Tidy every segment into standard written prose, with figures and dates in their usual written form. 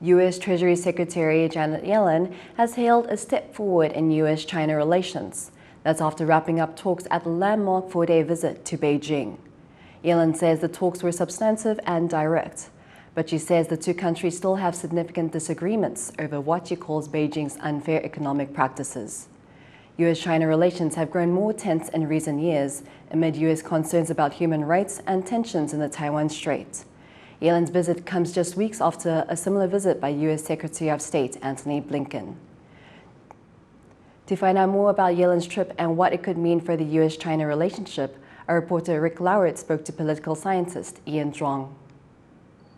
U.S Treasury Secretary Janet Yellen has hailed a step forward in U.S China relations. That's after wrapping up talks at the landmark four-day visit to Beijing. Yellen says the talks were substantive and direct, but she says the two countries still have significant disagreements over what she calls Beijing's unfair economic practices. U.S.-China relations have grown more tense in recent years amid U.S. concerns about human rights and tensions in the Taiwan Strait. Yellen's visit comes just weeks after a similar visit by U.S. Secretary of State Antony Blinken. To find out more about Yellen's trip and what it could mean for the U.S.-China relationship, our reporter Rick Glauert spoke to political scientist Ian Chong.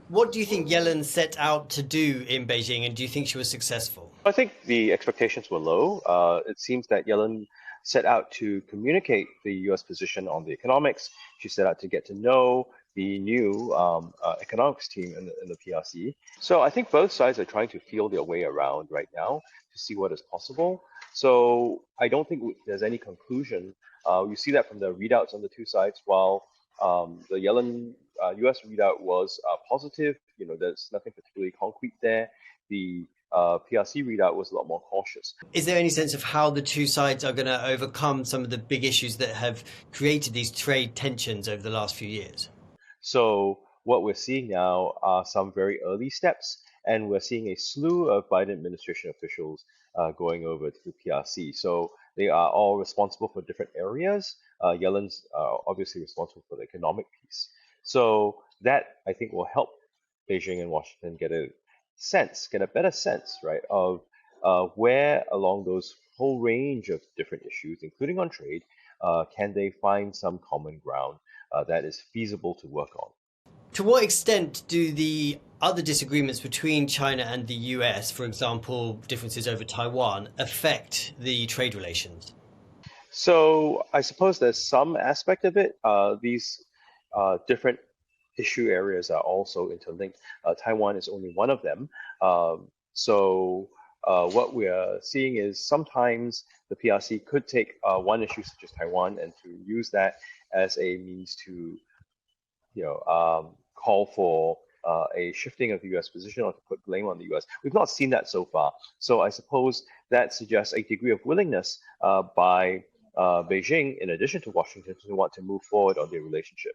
What do you think Yellen set out to do in Beijing, and do you think she was successful? I think the expectations were low. It seems that Yellen set out to communicate the U.S. position on the economics. She set out to get to know the new economics team in the PRC. So I think both sides are trying to feel their way around right now to see what is possible. So I don't think there's any conclusion. You see that from the readouts on the two sides. While the Yellen U.S. readout was positive, there's nothing particularly concrete there. The PRC readout was a lot more cautious. Is there any sense of how the two sides are going to overcome some of the big issues that have created these trade tensions over the last few years? So what we're seeing now are some very early steps, and we're seeing a slew of Biden administration officials going over to the PRC. So they are all responsible for different areas. Yellen's obviously responsible for the economic piece. So that, I think, will help Beijing and Washington get a better sense, right, of where along those whole range of different issues, including on trade, can they find some common ground that is feasible to work on. To what extent do the other disagreements between China and the US, for example, differences over Taiwan, affect the trade relations? So I suppose there's some aspect of it. These different issue areas are also interlinked. Taiwan is only one of them. So what we are seeing is sometimes the PRC could take one issue such as Taiwan and to use that as a means to, call for a shifting of the U.S. position or to put blame on the U.S. We've not seen that so far. So I suppose that suggests a degree of willingness by Beijing, in addition to Washington, to want to move forward on their relationship.